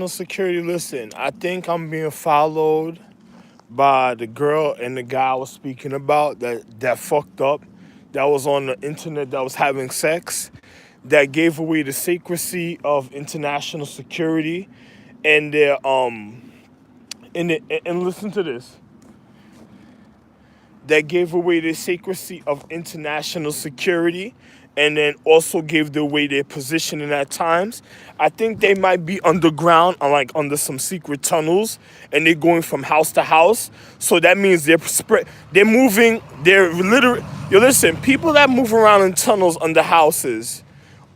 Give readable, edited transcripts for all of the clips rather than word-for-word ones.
security, listen, I think I'm being followed by the girl and the guy I was speaking about that fucked up, that was on the internet, that was having sex, that gave away the secrecy of international security, and their and listen to this, that gave away the secrecy of international security, and then also gave away their positioning at times. I think they might be underground, or like under some secret tunnels, and they're going from house to house. So that means they're moving. They're literally. Yo, listen, people that move around in tunnels under houses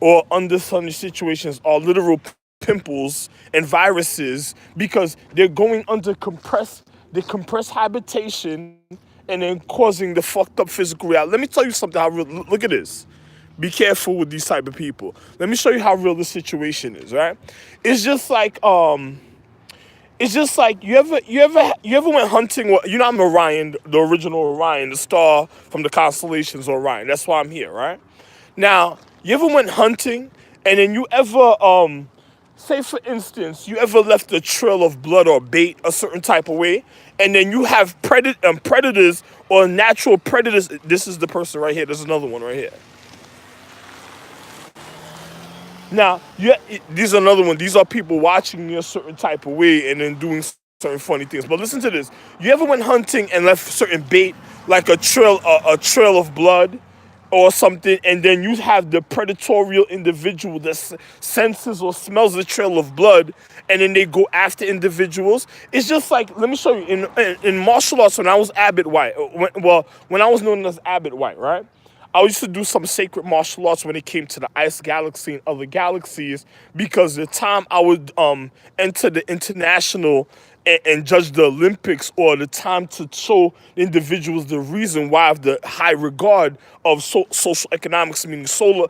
or under some situations are literal pimples and viruses, because they're going under the compressed habitation, and then causing the fucked up physical reality. Let me tell you something. Look at this. Be careful with these type of people. Let me show you how real the situation is. Right? It's just like you ever went hunting. You know, I'm Orion, the original Orion, the star from the constellations Orion. That's why I'm here. Right? Now, you ever went hunting, and then you ever say for instance, you ever left a trail of blood or bait a certain type of way, and then you have predators or natural predators. This is the person right here. There's another one right here. Now, yeah, these are another one. These are people watching you a certain type of way and then doing certain funny things. But listen to this. You ever went hunting and left certain bait, like a trail of blood or something, and then you have the predatorial individual that senses or smells the trail of blood, and then they go after individuals? It's just like, let me show you. In martial arts, when I was Abbott White, when I was known as Abbott White, right? I used to do some sacred martial arts when it came to the ice galaxy and other galaxies, because the time I would enter the international and judge the Olympics, or the time to show individuals the reason why of the high regard of social economics, meaning social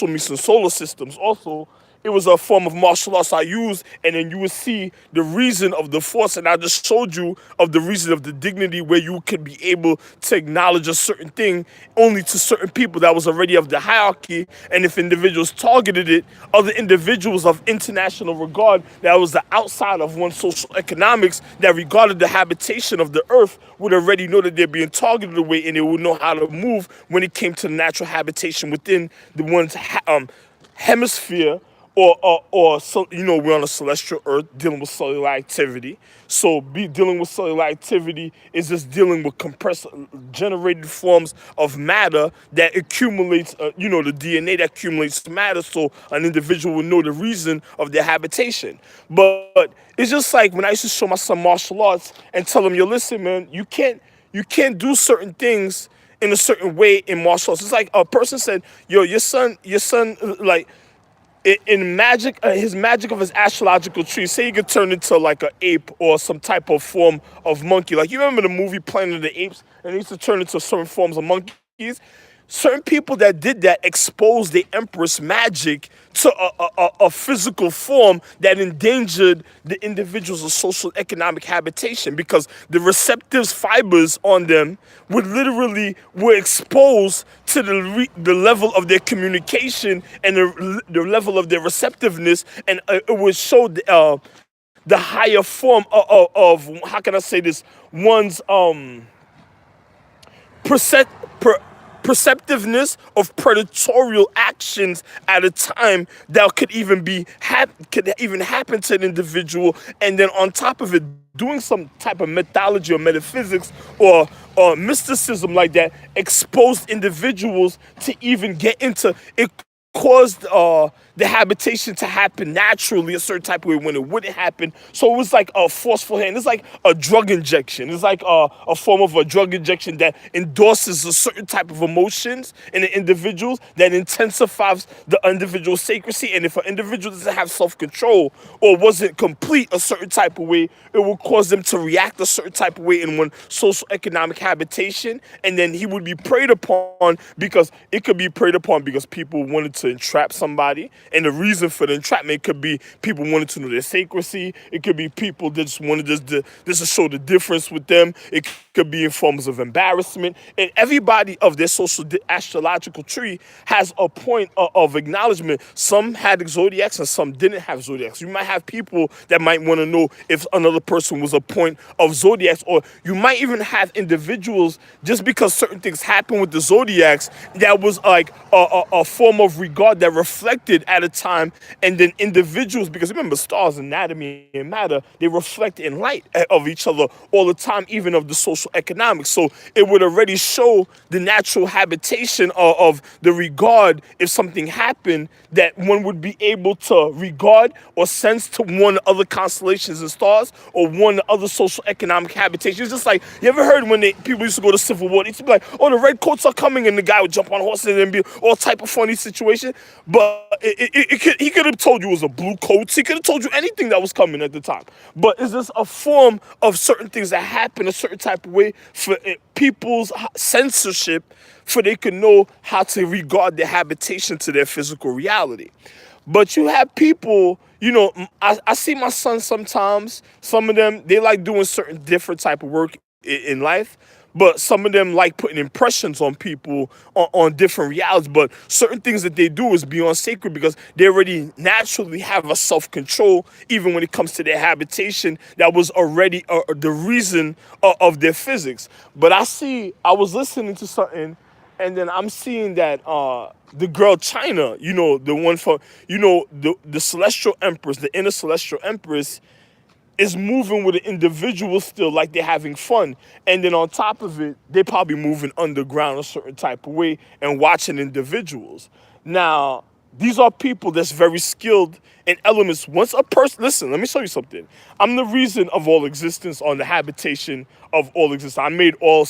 means and solar systems. Also, it was a form of martial arts I used, and then you would see the reason of the force, and I just showed you of the reason of the dignity, where you could be able to acknowledge a certain thing only to certain people that was already of the hierarchy, and if individuals targeted it, other individuals of international regard that was the outside of one's social economics, that regarded the habitation of the earth, would already know that they're being targeted away, and they would know how to move when it came to natural habitation within the one's hemisphere, or so, we're on a celestial earth dealing with cellular activity. So dealing with cellular activity is just dealing with compressed generated forms of matter that accumulates, the DNA that accumulates matter, so an individual will know the reason of their habitation. But it's just like when I used to show my son martial arts and tell him, yo, listen, man, you can't do certain things in a certain way in martial arts. It's like a person said, yo, your son, like, in magic, his magic of his astrological tree, say he could turn into like an ape or some type of form of monkey. Like, you remember the movie Planet of the Apes, and he used to turn into certain forms of monkeys? Certain people that did that exposed the Empress magic to a physical form that endangered the individual's social economic habitation, because the receptive fibers on them were exposed to the level of their communication and the level of their receptiveness, and it would show the higher form of, how can I say this, one's percent, perceptiveness of predatorial actions at a time that could even happen to an individual, and then on top of it, doing some type of mythology or metaphysics or mysticism like that exposed individuals to even get into it, caused the habitation to happen naturally a certain type of way when it wouldn't happen. So it was like a forceful hand. It's like a drug injection. It's like a form of a drug injection that endorses a certain type of emotions in the individuals, that intensifies the individual's sacredcy. And if an individual doesn't have self-control or wasn't complete a certain type of way, it will cause them to react a certain type of way in one social economic habitation. And then he would be preyed upon, because it could be preyed upon because people wanted to entrap somebody. And the reason for the entrapment could be people wanting to know their sacredcy. It could be people that just wanted just to show the difference with them. It could be in forms of embarrassment. And everybody of their social astrological tree has a point of acknowledgement. Some had zodiacs and some didn't have zodiacs. You might have people that might want to know if another person was a point of zodiacs, or you might even have individuals, just because certain things happen with the zodiacs, that was like a form of regard that reflected at a time. And then individuals, because remember, stars, anatomy, and matter, they reflect in light of each other all the time, even of the social economics. So it would already show the natural habitation of the regard. If something happened, that one would be able to regard or sense to one other constellations and stars, or one other social economic habitations. It's just like, you ever heard when people used to go to Civil War, they used to be like, oh, the red coats are coming, and the guy would jump on horses and be all type of funny situation. But he could have told you it was a blue coat. He could have told you anything that was coming at the time. But it's just a form of certain things that happen a certain type of way for people's censorship, for they can know how to regard their habitation to their physical reality. But you have people, I see my son sometimes. Some of them, they like doing certain different type of work in life. But some of them like putting impressions on people on different realities. But certain things that they do is beyond sacred, because they already naturally have a self-control, even when it comes to their habitation, that was already the reason of their physics. But I was listening to something, and then I'm seeing that the girl China, the one from, the celestial empress, the inner celestial empress, is moving with an individual still, like they're having fun. And then on top of it, they're probably moving underground a certain type of way and watching individuals. Now, these are people that's very skilled in elements. Once a person, listen, let me show you something. I'm the reason of all existence on the habitation of all existence. I made all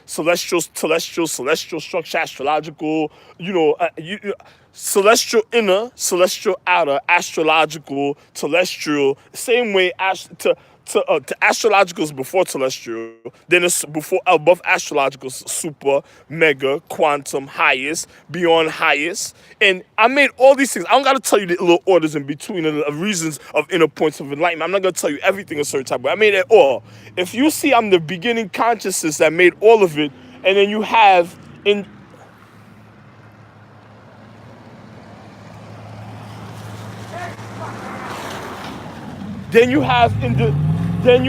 celestial, structure, astrological, celestial inner, celestial outer, astrological, telestial. Same way to astrological is before telestial, then it's before above astrological, super, mega, quantum, highest, beyond highest. And I made all these things. I don't got to tell you the little orders in between and the reasons of inner points of enlightenment. I'm not going to tell you everything a certain type of way. I made it all. If you see, I'm the beginning consciousness that made all of it, and then you have in then you have in the then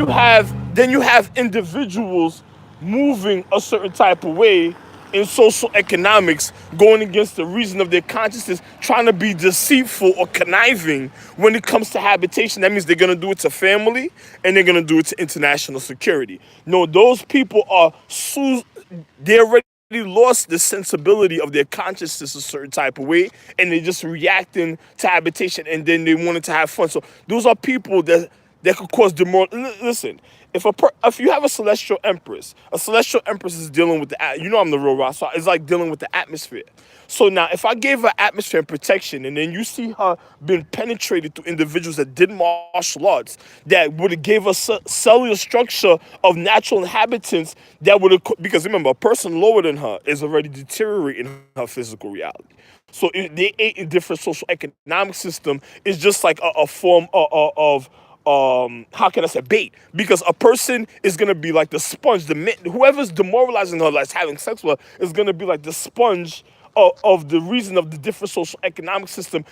you have individuals moving a certain type of way in social economics, going against the reason of their consciousness, trying to be deceitful or conniving when it comes to habitation. That means they're going to do it to family, and they're going to do it to international security. No, those people are they already lost the sensibility of their consciousness a certain type of way, and they're just reacting to habitation, and then they wanted to have fun. So those are people that could cause demoralization. Listen, if you have a celestial empress is dealing with I'm the real rock, so it's like dealing with the atmosphere. So now, if I gave her atmosphere and protection, and then you see her being penetrated through individuals that did martial arts, that would have gave us cellular structure of natural inhabitants, that would have, because remember, a person lower than her is already deteriorating her physical reality. So if they ate a different social economic system, it's just like a form of how can I say, bait? Because a person is gonna be like the sponge. Whoever's demoralizing her, like having sex with her, is gonna be like the sponge of the reason of the different social economic system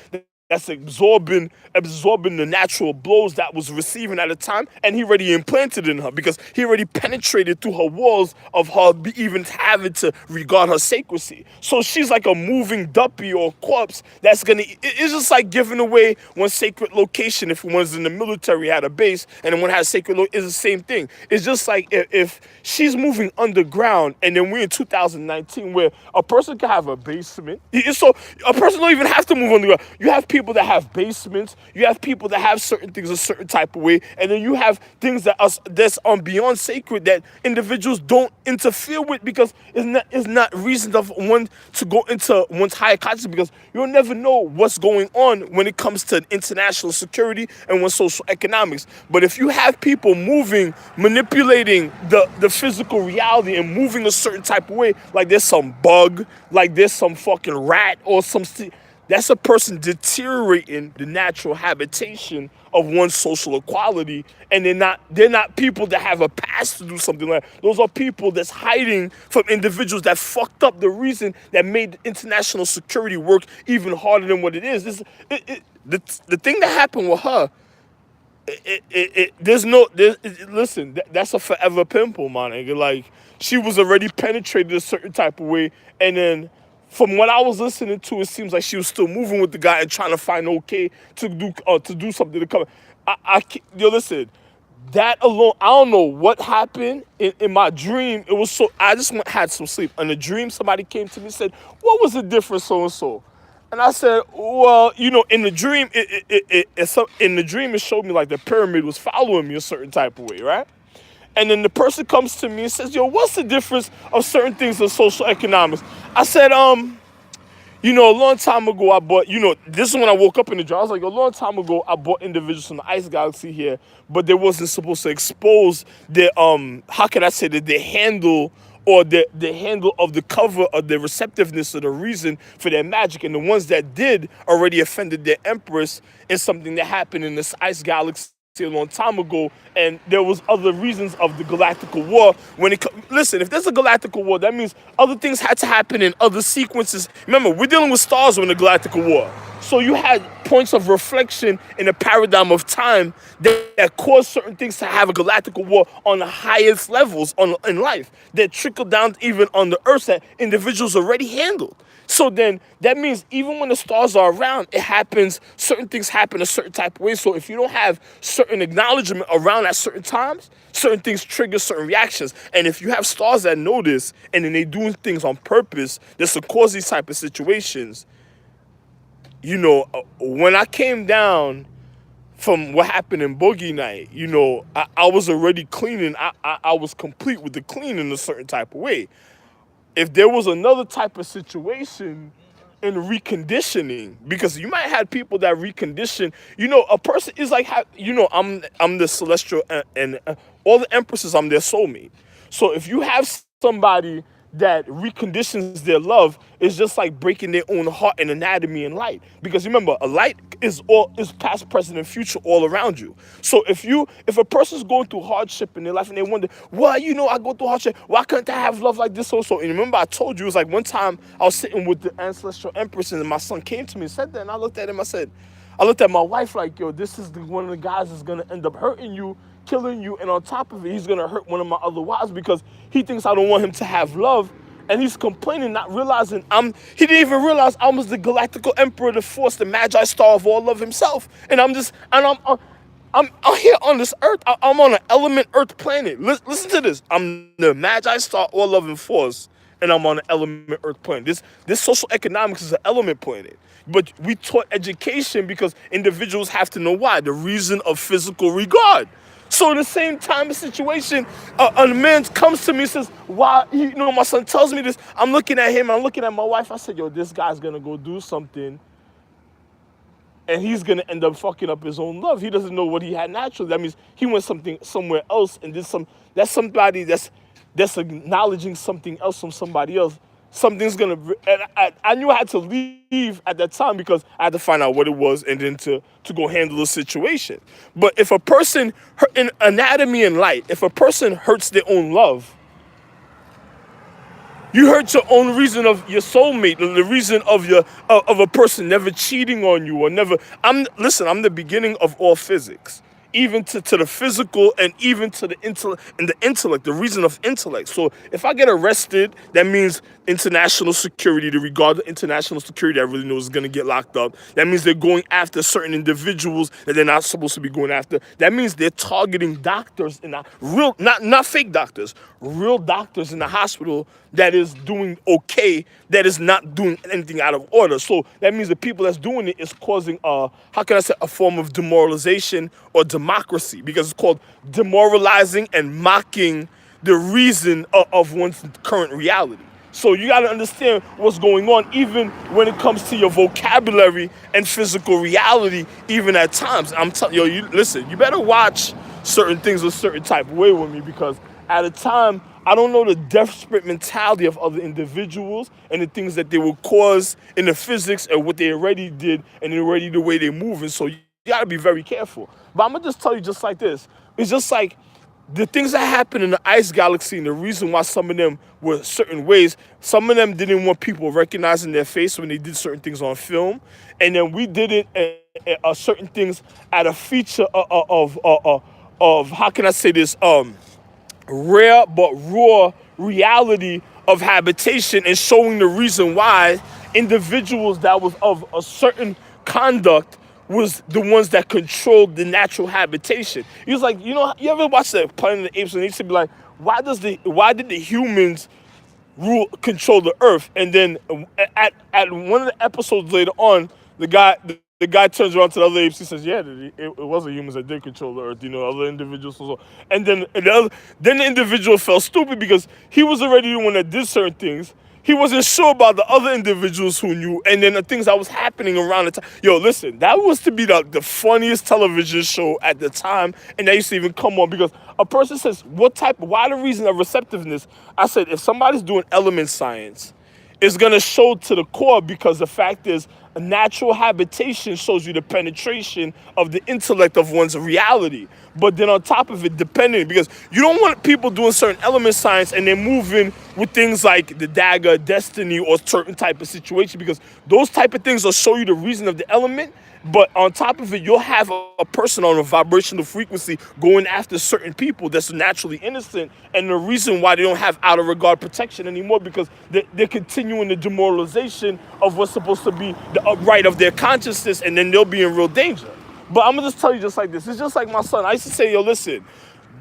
that's absorbing the natural blows that was receiving at the time, and he already implanted in her, because he already penetrated through her walls of her even having to regard her sacredcy. So she's like a moving duppy or corpse that's gonna, it's just like giving away one sacred location. If one's in the military had a base and then one has a sacred it's the same thing. It's just like if she's moving underground, and then we're in 2019 where a person can have a basement. So a person don't even have to move underground. You have people that have basements, you have people that have certain things a certain type of way, and then you have things that's beyond sacred that individuals don't interfere with, because it's not reason of one to go into one's higher consciousness, because you'll never know what's going on when it comes to international security and one's social economics. But if you have people moving, manipulating the physical reality and moving a certain type of way, like there's some bug, like there's some fucking rat or some That's a person deteriorating the natural habitation of one's social equality, and they're not people that have a past to do something like that. Those are people that's hiding from individuals that fucked up the reason that made international security work even harder than what it is. The thing that happened with her, there's no listen, that's a forever pimple, my nigga. Like, she was already penetrated a certain type of way, and then from what I was listening to, it seems like she was still moving with the guy and trying to find okay to do something to come. Yo, listen, that alone, I don't know what happened in my dream. It was so, I just had some sleep. In the dream, somebody came to me and said, "What was the difference, so and so?" And I said, well, in the dream, in the dream, it showed me like the pyramid was following me a certain type of way, right? And then the person comes to me and says, "Yo, what's the difference of certain things in social economics?" I said, a long time ago, I bought, this is when I woke up in the dream. I was like, a long time ago, I bought individuals from the ice galaxy here, but they wasn't supposed to expose their, how can I say that, their handle or the handle of the cover of the receptiveness of the reason for their magic. And the ones that did already offended their empress in something that happened in this ice galaxy a long time ago, and there was other reasons of the galactical war. Listen, if there's a galactical war, that means other things had to happen in other sequences. Remember, we're dealing with stars when the galactical war, so you had points of reflection in a paradigm of time that caused certain things to have a galactical war on the highest levels in life, that trickled down even on the earth that individuals already handled. So then that means even when the stars are around, certain things happen a certain type of way. So if you don't have certain acknowledgement around at certain times, certain things trigger certain reactions. And if you have stars that know this, and then they doing things on purpose that's to cause these type of situations, when I came down from what happened in Boogie Night, I was already cleaning. I was complete with the clean in a certain type of way. If there was another type of situation in reconditioning, because you might have people that recondition, a person is like, I'm the celestial, and all the empresses, I'm their soulmate. So if you have somebody that reconditions their love, it's just like breaking their own heart and anatomy and light. Because remember, a light is past, present, and future all around you. So if a person's going through hardship in their life and they wonder, well, I go through hardship, why couldn't I have love like this also? And remember, I told you, it was like one time I was sitting with the ancestral empress, and my son came to me and said that, and I looked at him, I looked at my wife like, yo, this is one of the guys that's gonna end up hurting you, killing you, and on top of it, he's gonna hurt one of my other wives because he thinks I don't want him to have love, and he's complaining, not realizing he didn't even realize I was the galactical emperor, the force, the magi star of all love himself, and I'm here on this earth. I'm on an element earth planet. Listen to this. I'm the magi star, all love and force, and I'm on an element earth planet. This social economics is an element planet. But we taught education because individuals have to know why. The reason of physical regard. So in the same time of situation, a man comes to me and says, why, my son tells me this. I'm looking at him, I'm looking at my wife. I said, yo, this guy's going to go do something, and he's going to end up fucking up his own love. He doesn't know what he had naturally. That means he went somewhere else and did that's somebody that's acknowledging something else from somebody else. Something's going to, and I knew I had to leave at that time because I had to find out what it was and then to go handle the situation. But if a person, in anatomy and light, if a person hurts their own love, you hurt your own reason of your soulmate, the reason of a person never cheating on you or never. I'm the beginning of all physics, even to the physical and even to the intellect, the reason of intellect. So if I get arrested, that means international security, the regard to international security I really know is going to get locked up. That means they're going after certain individuals that they're not supposed to be going after. That means they're targeting doctors in not fake doctors, real doctors in the hospital that is doing okay, that is not doing anything out of order. So that means the people that's doing it is causing a form of demoralization or democracy, because it's called demoralizing and mocking the reason of one's current reality. So you got to understand what's going on, even when it comes to your vocabulary and physical reality, even at times. I'm telling you, listen, you better watch certain things a certain type of way with me, because at a time, I don't know the desperate mentality of other individuals and the things that they will cause in the physics and what they already did and already the way they move. And so you gotta be very careful. But I'm gonna just tell you just like this. It's just like the things that happened in the ice galaxy and the reason why some of them were certain ways, some of them didn't want people recognizing their face when they did certain things on film. And then we did it certain things at a feature of how can I say this, rare but raw reality of habitation and showing the reason why individuals that was of a certain conduct was the ones that controlled the natural habitation. He was like, you ever watch the Planet of the Apes and they used to be like, why did the humans control the earth? And then at one of the episodes later on, the guy turns around to the other apes. He says, "Yeah, it wasn't humans that did control the earth. Other individuals." And then the individual felt stupid because he was already the one that did certain things. He wasn't sure about the other individuals who knew, and then the things that was happening around the time. Yo, listen, that was to be the funniest television show at the time, and that used to even come on because a person says, why the reason of receptiveness? I said, if somebody's doing element science, it's going to show to the core because the fact is a natural habitation shows you the penetration of the intellect of one's reality. But then on top of it, depending, because you don't want people doing certain element science and then moving with things like the dagger, destiny, or certain type of situation, because those type of things will show you the reason of the element. But on top of it, you'll have a person on a vibrational frequency going after certain people that's naturally innocent. And the reason why they don't have out of regard protection anymore because they're continuing the demoralization of what's supposed to be the upright of their consciousness, and then they'll be in real danger. But I'm going to just tell you just like this. It's just like my son. I used to say, yo, listen,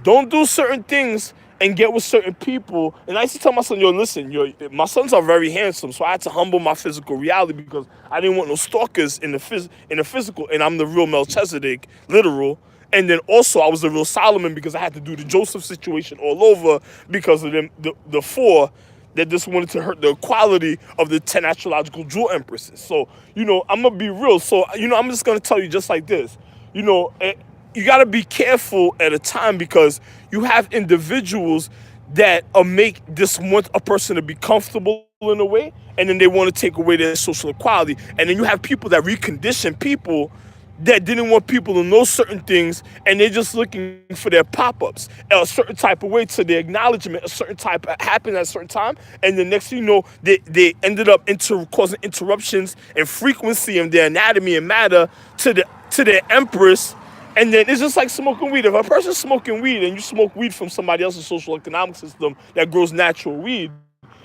don't do certain things and get with certain people. And I used to tell my son, yo, listen, my sons are very handsome, so I had to humble my physical reality because I didn't want no stalkers in the physical, and I'm the real Melchizedek, literal. And then also I was the real Solomon because I had to do the Joseph situation all over because of them, the four that just wanted to hurt the equality of the 10 astrological jewel empresses. So, I'm going to be real. So, I'm just going to tell you just like this. You got to be careful at a time because you have individuals that make this want a person to be comfortable in a way, and then they want to take away their social equality. And then you have people that recondition people that didn't want people to know certain things, and they're just looking for their pop-ups a certain type of way to their acknowledgement, a certain type happened at a certain time, and the next thing you know, they ended up causing interruptions in frequency of their anatomy and matter to their empress. And then it's just like smoking weed. If a person's smoking weed and you smoke weed from somebody else's social economic system that grows natural weed,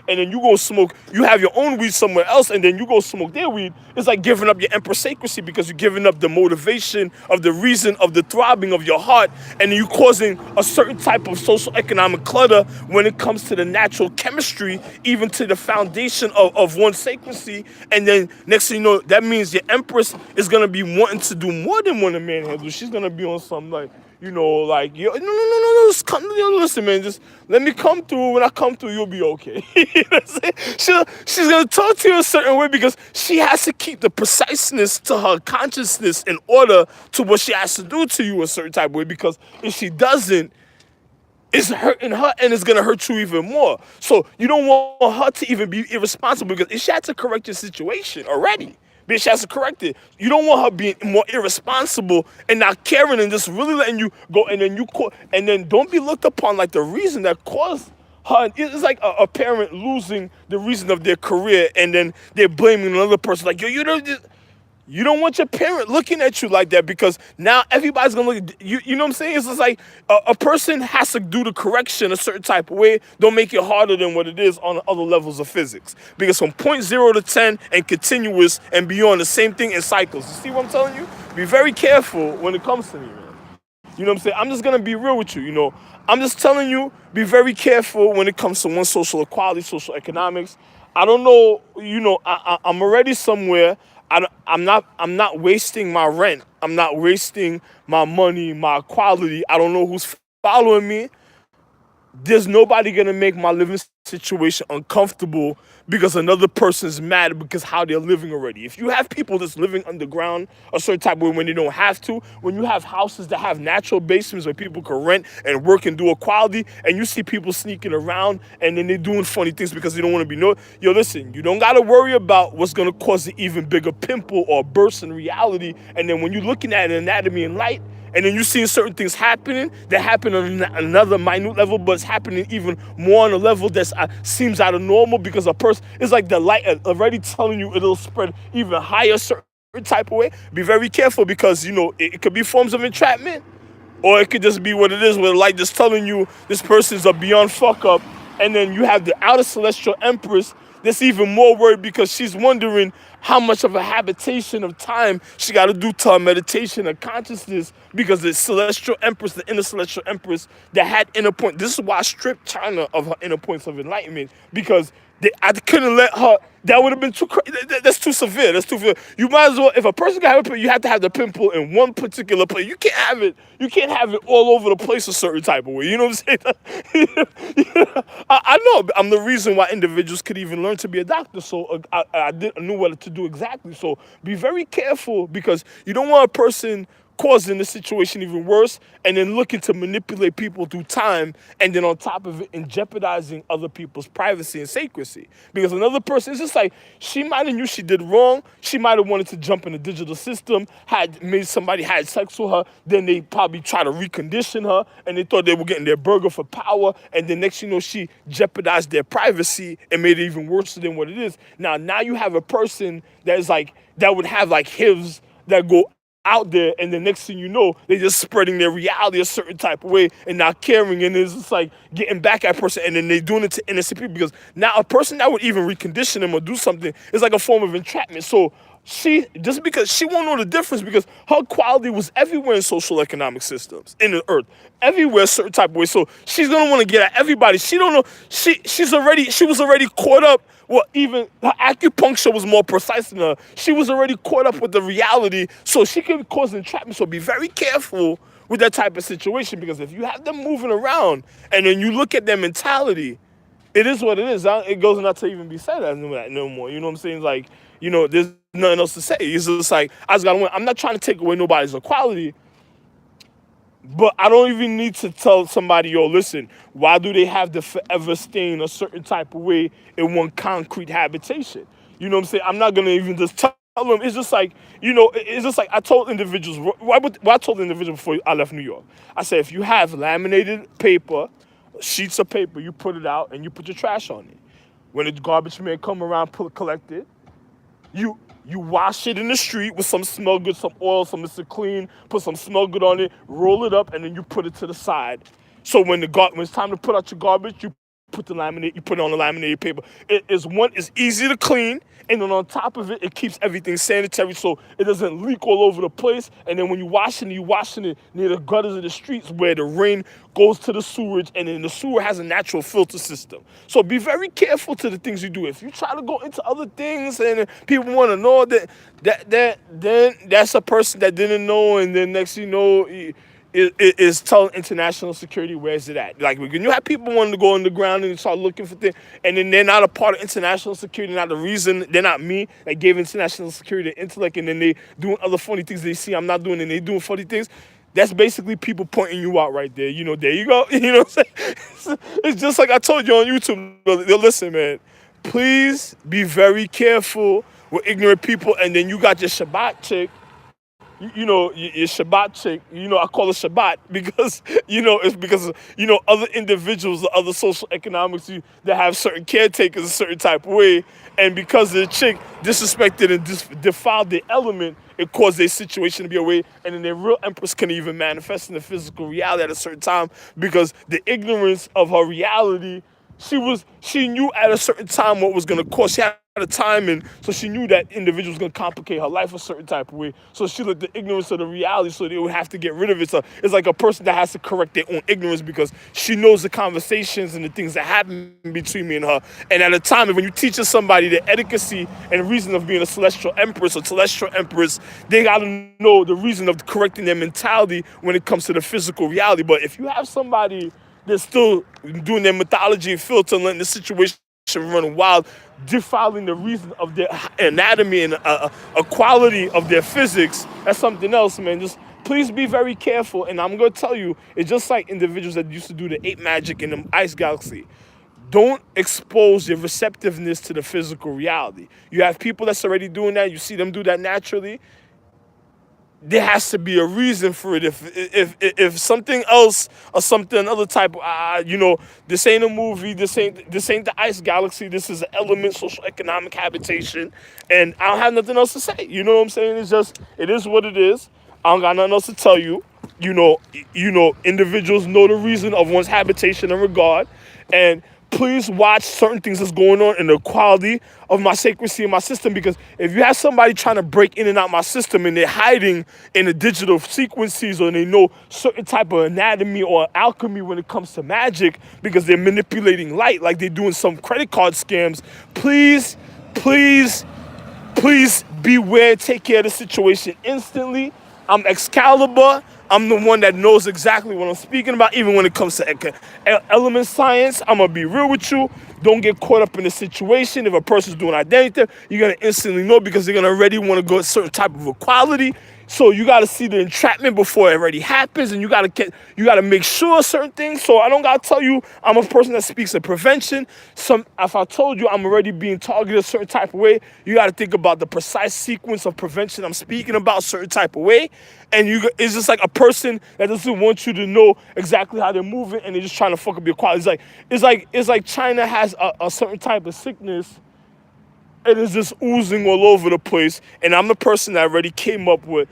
and then you go smoke, you have your own weed somewhere else, and then you go smoke their weed, it's like giving up your empress sacracy because you're giving up the motivation of the reason of the throbbing of your heart, and then you're causing a certain type of social economic clutter when it comes to the natural chemistry, even to the foundation of one's sacracy. And then next thing you know, that means your empress is going to be wanting to do more than what a man handles. She's going to be on some like, yo, no, just come, listen, man, just let me come through. When I come through, you'll be okay. You know what I'm saying? She's going to talk to you a certain way because she has to keep the preciseness to her consciousness in order to what she has to do to you a certain type of way, because if she doesn't, it's hurting her and it's going to hurt you even more. So you don't want her to even be irresponsible because if she had to correct your situation already, bitch has to correct it. You don't want her being more irresponsible and not caring and just really letting you go, and then and then don't be looked upon like the reason that caused her. It's like a parent losing the reason of their career and then they're blaming another person. Like, yo, you don't want your parent looking at you like that because now everybody's gonna look at you. You know what I'm saying? It's just like a person has to do the correction a certain type of way. Don't make it harder than what it is on other levels of physics. Because from 0 to 10 and continuous and beyond, the same thing in cycles. You see what I'm telling you? Be very careful when it comes to me, man. You know what I'm saying? I'm just gonna be real with you. I'm just telling you, be very careful when it comes to one's social equality, social economics. I don't know. I'm already somewhere. I'm not wasting my rent. I'm not wasting my money, my quality. I don't know who's following me, there's nobody gonna make my living situation uncomfortable because another person's mad because how they're living already. If you have people that's living underground a certain type of way when they don't have to, when you have houses that have natural basements where people can rent and work and do equality, and you see people sneaking around and then they're doing funny things because they don't want to be known. Yo, listen, you don't gotta worry about what's gonna cause an even bigger pimple or burst in reality. And then when you're looking at an anatomy in light, and then you see certain things happening that happen on another minute level, but it's happening even more on a level that seems out of normal because a person, it's like the light already telling you it'll spread even higher certain type of way. Be very careful because, it could be forms of entrapment, or it could just be what it is, where the light just telling you this person's a beyond fuck up. And then you have the outer celestial empress that's even more worried because she's wondering how much of a habitation of time she got to do to her meditation and consciousness, because the celestial empress, the inner celestial empress that had inner point. This is why I stripped China of her inner points of enlightenment, because I couldn't let her. That would have been too crazy. That's too severe. That's too severe. You might as well, if a person can have a pimple, you have to have the pimple in one particular place. You can't have it. You can't have it all over the place a certain type of way. You know what I'm saying? I know. I'm the reason why individuals could even learn to be a doctor. So I knew what to do exactly. So be very careful, because you don't want a person causing the situation even worse and then looking to manipulate people through time, and then on top of it, and jeopardizing other people's privacy and secrecy. Because another person, it's just like, she might have knew she did wrong, she might have wanted to jump in the digital system, had made somebody had sex with her, then they probably try to recondition her, and they thought they were getting their burger for power, and then next you know, she jeopardized their privacy and made it even worse than what it is. Now you have a person that is like, that would have like HIVs that go out there, and the next thing you know, they're just spreading their reality a certain type of way and not caring, and it's just like getting back at a person, and then they're doing it to innocent people, because now a person that would even recondition them or do something is like a form of entrapment. So just because she won't know the difference, because her quality was everywhere in social economic systems in the earth, everywhere a certain type of way. So she's gonna want to get at everybody. She don't know. She was already caught up. Well, even her acupuncture was more precise than her. She was already caught up with the reality, so she can cause entrapment. So be very careful with that type of situation, because if you have them moving around and then you look at their mentality, it is what it is. It goes not to even be said as no more. You know what I'm saying? Like, there's nothing else to say. It's just like, I just gotta win. I'm not trying to take away nobody's equality, but I don't even need to tell somebody, yo, listen, why do they have to forever stay in a certain type of way in one concrete habitation? You know what I'm saying? I'm not going to even just tell them. It's just like, it's just like I told individuals, I told the individual before I left New York, I said, if you have laminated paper, sheets of paper, you put it out and you put your trash on it. When the garbage man come around, collect it, you wash it in the street with some smell good, some oil, some Mr. Clean, put some smell good on it, roll it up, and then you put it to the side. So when it's time to put out your garbage, you put it on the laminated paper. It's easy to clean, and then on top of it, it keeps everything sanitary, so it doesn't leak all over the place. And then when you're washing it near the gutters of the streets where the rain goes to the sewage, and then the sewer has a natural filter system. So be very careful to the things you do. If you try to go into other things and people want to know then that's a person that didn't know, and then next thing you know, is telling international security where's it at. Like, when you have people wanting to go underground and start looking for things, and then they're not a part of international security, not the reason, they're not me that gave international security the intellect, and then they doing other funny things they see I'm not doing, and they doing funny things. That's basically people pointing you out right there. There you go. You know what I'm saying? It's just like I told you on YouTube. Listen, man, please be very careful with ignorant people. And then you got your Shabbat chick, your Shabbat chick, I call it Shabbat because, it's because, other individuals, other social economics that have certain caretakers a certain type of way. And because the chick disrespected and defiled the element, it caused their situation to be away. And then their real empress can even manifest in the physical reality at a certain time, because the ignorance of her reality, she knew at a certain time what was going to cause. She had a timing, so she knew that individual was going to complicate her life a certain type of way. So she let the ignorance of the reality, so they would have to get rid of it. So it's like a person that has to correct their own ignorance, because she knows the conversations and the things that happen between me and her. And at a time, when you teach somebody the etiquette and reason of being a celestial empress or celestial empress, they got to know the reason of correcting their mentality when it comes to the physical reality. But if you have somebody they're still doing their mythology and filter and letting the situation running wild, defiling the reason of their anatomy and a quality of their physics. That's something else, man. Just please be very careful. And I'm gonna tell you, it's just like individuals that used to do the ape magic in the ice galaxy. Don't expose your receptiveness to the physical reality. You have people that's already doing that. You see them do that naturally. There has to be a reason for it. If something else or something another type of this ain't a movie, this ain't the ice galaxy, this is an element social economic habitation, and I don't have nothing else to say. You know what I'm saying? It is what it is. I don't got nothing else to tell you. Individuals know the reason of one's habitation and regard, and please watch certain things that's going on in the quality of my sacredcy in my system, because if you have somebody trying to break in and out my system and they're hiding in the digital sequences, or they know certain type of anatomy or alchemy when it comes to magic because they're manipulating light like they're doing some credit card scams, please, please, please beware, take care of the situation instantly. I'm Excalibur. I'm the one that knows exactly what I'm speaking about, even when it comes to element science. I'm going to be real with you. Don't get caught up in the situation. If a person's doing identity theft, you're going to instantly know, because they're going to already want to go a certain type of equality. So you got to see the entrapment before it already happens, and you got to make sure certain things. So I don't got to tell you, I'm a person that speaks of prevention. If I told you I'm already being targeted a certain type of way, you got to think about the precise sequence of prevention I'm speaking about, certain type of way. And it's just like a person that doesn't want you to know exactly how they're moving, and they're just trying to fuck up your quality. It's like China has a certain type of sickness. It is just oozing all over the place. And I'm the person that already came up with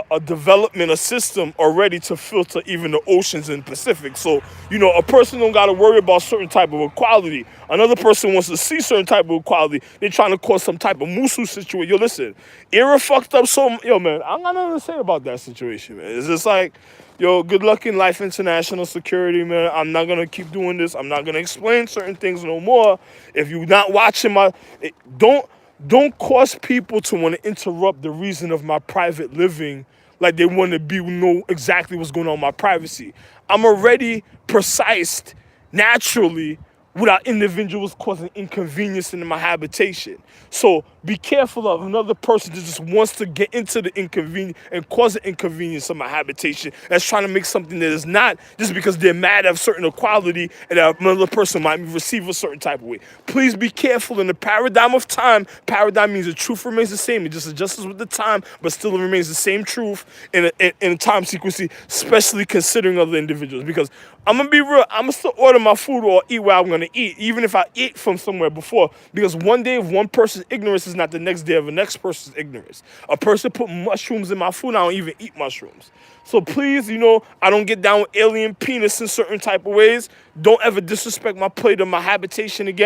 a development, a system already to filter even the oceans in the Pacific. So, a person don't got to worry about certain type of equality. Another person wants to see certain type of equality. They're trying to cause some type of musu situation. Yo, listen, era fucked up so... Yo, man, I got nothing to say about that situation, man. It's just like, yo, good luck in life, international security, man. I'm not going to keep doing this. I'm not going to explain certain things no more. If you're not watching don't cause people to want to interrupt the reason of my private living, like they want to know exactly what's going on in my privacy. I'm already precise naturally without individuals causing inconvenience in my habitation. So be careful of another person that just wants to get into the inconvenience and cause an inconvenience in my habitation, that's trying to make something that is not, just because they're mad at a certain equality and that another person might receive a certain type of way. Please be careful. In the paradigm of time, paradigm means the truth remains the same. It just adjusts with the time, but still remains the same truth in a time sequence, especially considering other individuals. Because I'm going to be real, I'm going to still order my food or eat where I'm going to eat, even if I ate from somewhere before. Because one day of one person's ignorance is not the next day of the next person's ignorance. A person put mushrooms in my food, I don't even eat mushrooms. So please, I don't get down with alien penis in certain type of ways. Don't ever disrespect my plate or my habitation again.